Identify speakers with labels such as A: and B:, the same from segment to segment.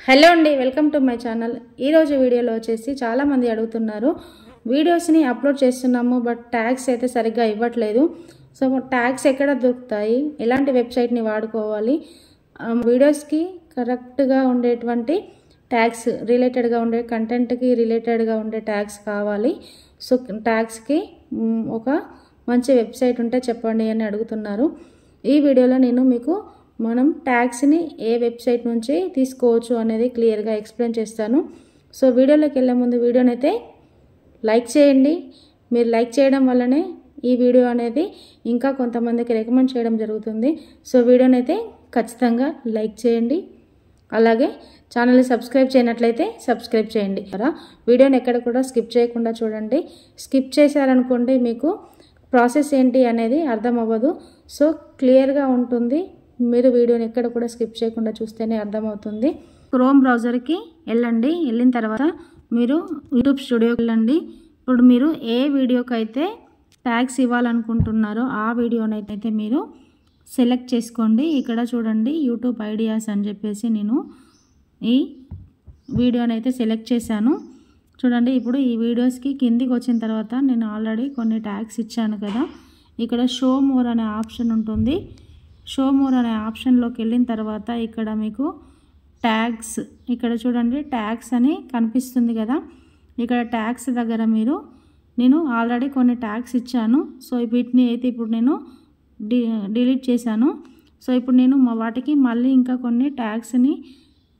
A: Hello అండి, welcome to my channel. ఈరోజు వీడియోలో వచ్చేసి చాలామంది అడుగుతున్నారు, వీడియోస్ని అప్లోడ్ చేస్తున్నాము బట్ ట్యాగ్స్ అయితే సరిగ్గా ఇవ్వట్లేదు. సో ట్యాగ్స్ ఎక్కడ దొరుకుతాయి, ఎలాంటి వెబ్సైట్ని వాడుకోవాలి, వీడియోస్కి కరెక్ట్గా ఉండేటువంటి ట్యాగ్స్ రిలేటెడ్గా ఉండే కంటెంట్కి రిలేటెడ్గా ఉండే ట్యాగ్స్ కావాలి. సో ట్యాగ్స్కి ఒక మంచి వెబ్సైట్ ఉంటే చెప్పండి అని అడుగుతున్నారు. ఈ వీడియోలో నేను మీకు మనం ట్యాగ్స్ని ఏ వెబ్సైట్ నుంచి తీసుకోవచ్చు అనేది క్లియర్గా ఎక్స్ప్లెయిన్ చేస్తాను. సో వీడియోలోకి వెళ్ళే ముందు వీడియోని అయితే లైక్ చేయండి. మీరు లైక్ చేయడం వల్లనే ఈ వీడియో అనేది ఇంకా కొంతమందికి రికమెండ్ చేయడం జరుగుతుంది. సో వీడియోని అయితే ఖచ్చితంగా లైక్ చేయండి. అలాగే ఛానల్ని సబ్స్క్రైబ్ చేయనట్లయితే సబ్స్క్రైబ్ చేయండి. వీడియోని ఎక్కడ కూడా స్కిప్ చేయకుండా చూడండి. స్కిప్ చేశారనుకోండి మీకు ప్రాసెస్ ఏంటి అనేది అర్థం అవ్వదు. సో క్లియర్గా ఉంటుంది. మీరు వీడియోని ఎక్కడ కూడా స్కిప్ చేయకుండా చూస్తేనే అర్థమవుతుంది. క్రోమ్ బ్రౌజర్కి వెళ్ళండి. వెళ్ళిన తర్వాత మీరు యూట్యూబ్ స్టూడియోకి వెళ్ళండి. ఇప్పుడు మీరు ఏ వీడియోకి అయితే ట్యాగ్స్ ఇవ్వాలనుకుంటున్నారో ఆ వీడియోనైతే మీరు సెలెక్ట్ చేసుకోండి. ఇక్కడ చూడండి, యూట్యూబ్ ఐడియాస్ అని చెప్పేసి నేను ఈ వీడియోనైతే సెలెక్ట్ చేశాను. చూడండి, ఇప్పుడు ఈ వీడియోస్కి కిందికి వచ్చిన తర్వాత నేను ఆల్రెడీ కొన్ని ట్యాగ్స్ ఇచ్చాను కదా. ఇక్కడ షో మోర్ అనే ఆప్షన్ ఉంటుంది. షో మోర్ అనే ఆప్షన్లోకి వెళ్ళిన తర్వాత ఇక్కడ మీకు ట్యాగ్స్, ఇక్కడ చూడండి ట్యాగ్స్ అని కనిపిస్తుంది కదా. ఇక్కడ ట్యాగ్స్ దగ్గర నేను ఆల్రెడీ కొన్ని ట్యాగ్స్ ఇచ్చాను. సో వీటిని అయితే ఇప్పుడు నేను డిలీట్ చేశాను. సో ఇప్పుడు నేను వాటికి మళ్ళీ ఇంకా కొన్ని ట్యాగ్స్ని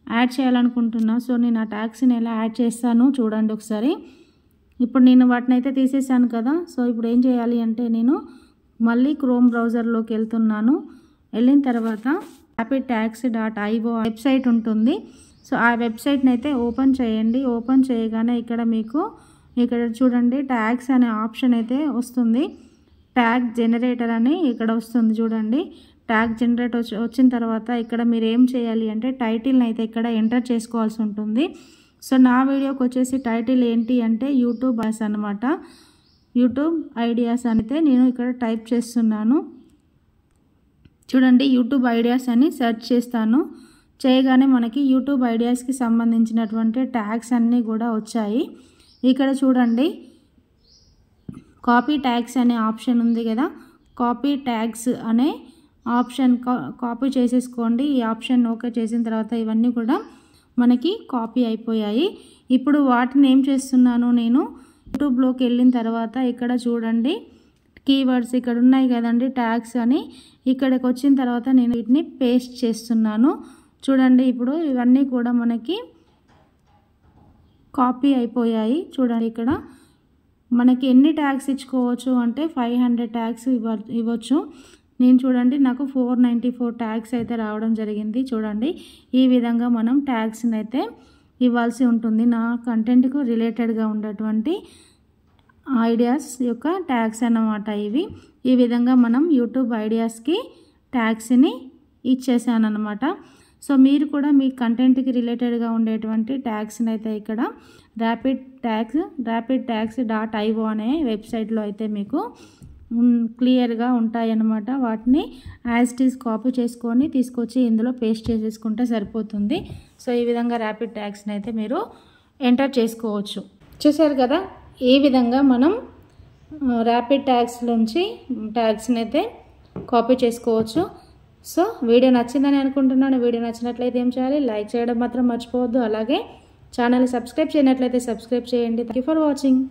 A: యాడ్ చేయాలనుకుంటున్నా. సో నేను ఆ ట్యాగ్స్ని ఎలా యాడ్ చేస్తాను చూడండి ఒకసారి. ఇప్పుడు నేను వాటిని అయితే తీసేసాను కదా. సో ఇప్పుడు ఏం చేయాలి అంటే నేను మళ్ళీ క్రోమ్ బ్రౌజర్లోకి వెళ్తున్నాను. వెళ్ళిన తర్వాత rapidtags.io వెబ్సైట్ ఉంటుంది. సో ఆ వెబ్సైట్ని అయితే ఓపెన్ చేయండి. ఓపెన్ చేయగానే ఇక్కడ చూడండి ట్యాగ్స్ అనే ఆప్షన్ అయితే వస్తుంది. ట్యాగ్ జనరేటర్ అని ఇక్కడ వస్తుంది చూడండి. ట్యాగ్ జనరేటర్ వచ్చిన తర్వాత ఇక్కడ మీరు ఏం చేయాలి అంటే టైటిల్ని అయితే ఇక్కడ ఎంటర్ చేసుకోవాల్సి ఉంటుంది. సో నా వీడియోకి వచ్చేసి టైటిల్ ఏంటి అంటే యూట్యూబ్ ఐడియాస్ అనమాట. యూట్యూబ్ ఐడియాస్ అయితే నేను ఇక్కడ టైప్ చేస్తున్నాను. చూడండి, యూట్యూబ్ ఐడియాస్ అని సెర్చ్ చేస్తాను. చేయగానే మనకి యూట్యూబ్ ఐడియాస్కి సంబంధించినటువంటి ట్యాగ్స్ అన్నీ కూడా వచ్చాయి. ఇక్కడ చూడండి కాపీ ట్యాగ్స్ అనే ఆప్షన్ ఉంది కదా. కాపీ ట్యాగ్స్ అనే ఆప్షన్ కాపీ చేసేసుకోండి. ఈ ఆప్షన్ ఓకే చేసిన తర్వాత ఇవన్నీ కూడా మనకి కాపీ అయిపోయాయి. ఇప్పుడు వాటిని ఏం చేస్తున్నాను, నేను యూట్యూబ్లోకి వెళ్ళిన తర్వాత ఇక్కడ చూడండి కీవర్డ్స్ ఇక్కడ ఉన్నాయి కదండి ట్యాగ్స్ అని. ఇక్కడికి వచ్చిన తర్వాత నేను వీటిని పేస్ట్ చేస్తున్నాను. చూడండి, ఇప్పుడు ఇవన్నీ కూడా మనకి కాపీ అయిపోయాయి. చూడండి, ఇక్కడ మనకి ఎన్ని ట్యాగ్స్ ఇచ్చుకోవచ్చు అంటే 500 ట్యాగ్స్ ఇవ్వచ్చు. నేను చూడండి నాకు 494 ట్యాగ్స్ అయితే రావడం జరిగింది. చూడండి, ఈ విధంగా మనం ట్యాగ్స్ని అయితే ఇవ్వాల్సి ఉంటుంది. నా కంటెంట్కు రిలేటెడ్గా ఉండేటువంటి ఐడియాస్ యొక్క ట్యాగ్స్ అన్నమాట ఇవి. ఈ విధంగా మనం యూట్యూబ్ ఐడియాస్కి ట్యాగ్స్ని ఇచ్చేసాను అనమాట. సో మీరు కూడా మీ కంటెంట్కి రిలేటెడ్గా ఉండేటువంటి ట్యాగ్స్ని అయితే ఇక్కడ rapidtags.io అనే వెబ్సైట్లో అయితే మీకు క్లియర్గా ఉంటాయన్నమాట. వాటిని యాజ్ ఇట్ ఈజ్ కాపీ చేసుకొని తీసుకొచ్చి ఇందులో పేస్ట్ చేసేసుకుంటే సరిపోతుంది. సో ఈ విధంగా ర్యాపిడ్ ట్యాగ్స్ని అయితే మీరు ఎంటర్ చేసుకోవచ్చు. చూసారు కదా, ఈ విధంగా మనం ర్యాపిడ్ ట్యాగ్స్ నుంచి ట్యాగ్స్ని అయితే కాపీ చేసుకోవచ్చు. సో వీడియో నచ్చిందని అనుకుంటున్నాను. వీడియో నచ్చినట్లయితే ఏం చేయాలి, లైక్ చేయడం మాత్రం మర్చిపోవద్దు. అలాగే ఛానల్ని సబ్స్క్రైబ్ చేయనట్లయితే సబ్స్క్రైబ్ చేయండి. Thank you for watching.